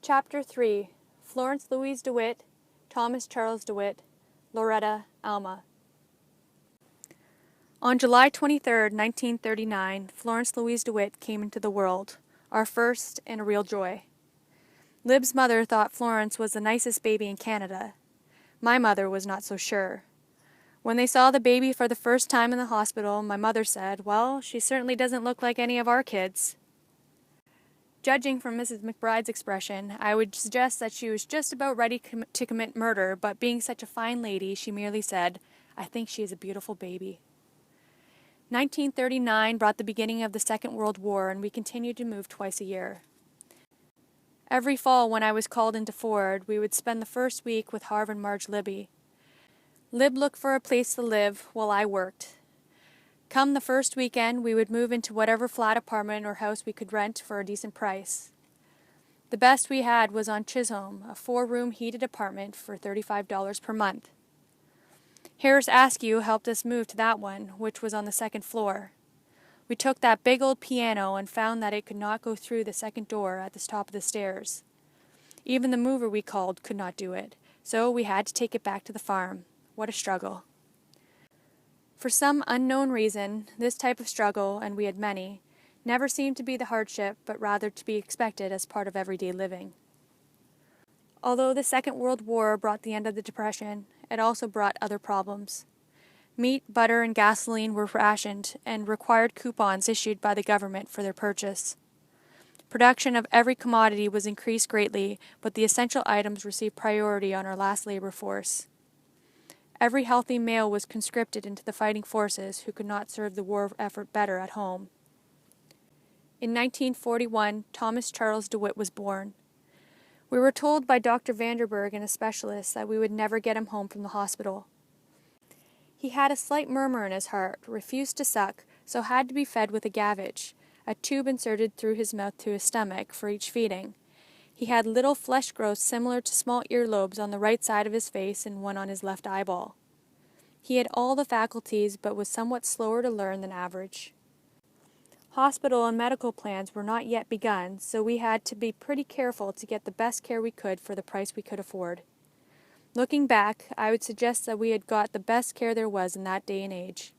Chapter 3. Florence Louise DeWitt, Thomas Charles DeWitt, Loretta, Alma. On July 23, 1939, Florence Louise DeWitt came into the world, our first and a real joy. Lib's mother thought Florence was the nicest baby in Canada. My mother was not so sure. When they saw the baby for the first time in the hospital, my mother said, "Well, she certainly doesn't look like any of our kids." Judging from Mrs. McBride's expression, I would suggest that she was just about ready to commit murder, but being such a fine lady, she merely said, "I think she is a beautiful baby." 1939 brought the beginning of the Second World War, and we continued to move twice a year. Every fall when I was called into Ford, we would spend the first week with Harv and Marge Libby. Lib looked for a place to live while I worked. Come the first weekend, we would move into whatever flat apartment or house we could rent for a decent price. The best we had was on Chisholm, a 4-room heated apartment for $35 per month. Harris Askew helped us move to that one, which was on the second floor. We took that big old piano and found that it could not go through the second door at the top of the stairs. Even the mover we called could not do it, so we had to take it back to the farm. What a struggle. For some unknown reason, this type of struggle, and we had many, never seemed to be the hardship, but rather to be expected as part of everyday living. Although the Second World War brought the end of the Depression, it also brought other problems. Meat, butter, and gasoline were rationed and required coupons issued by the government for their purchase. Production of every commodity was increased greatly, but the essential items received priority on our last labor force. Every healthy male was conscripted into the fighting forces who could not serve the war effort better at home. In 1941, Thomas Charles DeWitt was born. We were told by Dr. Vanderberg and a specialist that we would never get him home from the hospital. He had a slight murmur in his heart, refused to suck, so had to be fed with a gavage, a tube inserted through his mouth to his stomach for each feeding. He had little flesh growths similar to small earlobes on the right side of his face and one on his left eyeball. He had all the faculties, but was somewhat slower to learn than average. Hospital and medical plans were not yet begun, so we had to be pretty careful to get the best care we could for the price we could afford. Looking back, I would suggest that we had got the best care there was in that day and age.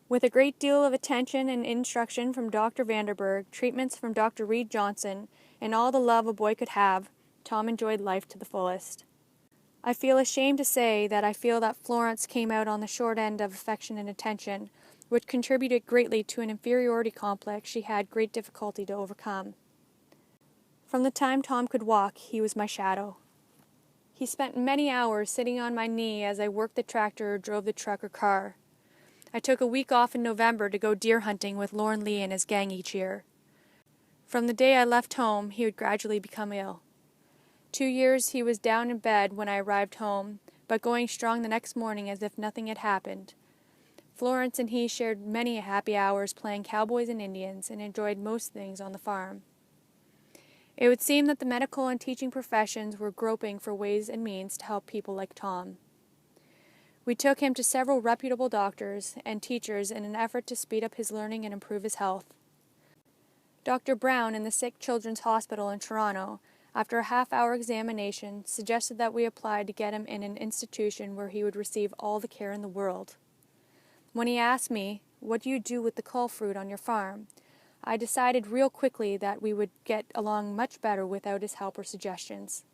With a great deal of attention and instruction from Dr. Vanderberg, treatments from Dr. Reed Johnson, and all the love a boy could have, Tom enjoyed life to the fullest. I feel ashamed to say that I feel that Florence came out on the short end of affection and attention, which contributed greatly to an inferiority complex she had great difficulty to overcome. From the time Tom could walk, he was my shadow. He spent many hours sitting on my knee as I worked the tractor or drove the truck or car. I took a week off in November to go deer hunting with Lorne Lee and his gang each year. From the day I left home, he would gradually become ill. 2 years he was down in bed when I arrived home, but going strong the next morning as if nothing had happened. Florence and he shared many happy hours playing cowboys and Indians and enjoyed most things on the farm. It would seem that the medical and teaching professions were groping for ways and means to help people like Tom. We took him to several reputable doctors and teachers in an effort to speed up his learning and improve his health. Dr. Brown in the Sick Children's Hospital in Toronto, after a half-hour examination, suggested that we apply to get him in an institution where he would receive all the care in the world. When he asked me, "What do you do with the cull fruit on your farm?" I decided real quickly that we would get along much better without his help or suggestions.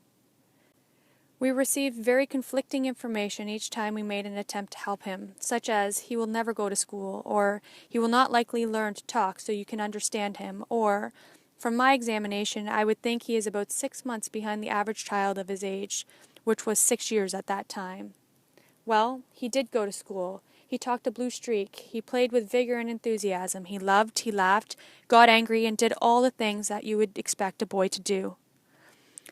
We received very conflicting information each time we made an attempt to help him, such as, "He will never go to school," or "He will not likely learn to talk so you can understand him," or, "From my examination, I would think he is about 6 months behind the average child of his age," which was 6 years at that time. Well, he did go to school. He talked a blue streak. He played with vigor and enthusiasm. He loved, he laughed, got angry, and did all the things that you would expect a boy to do.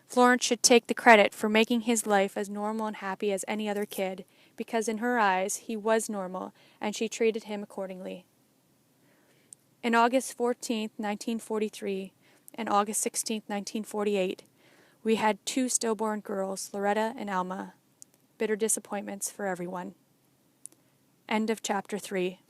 Florence should take the credit for making his life as normal and happy as any other kid, because in her eyes he was normal, and she treated him accordingly. On August 14, 1943, and August 16, 1948, we had 2 stillborn girls, Loretta and Alma. Bitter disappointments for everyone. End of Chapter 3.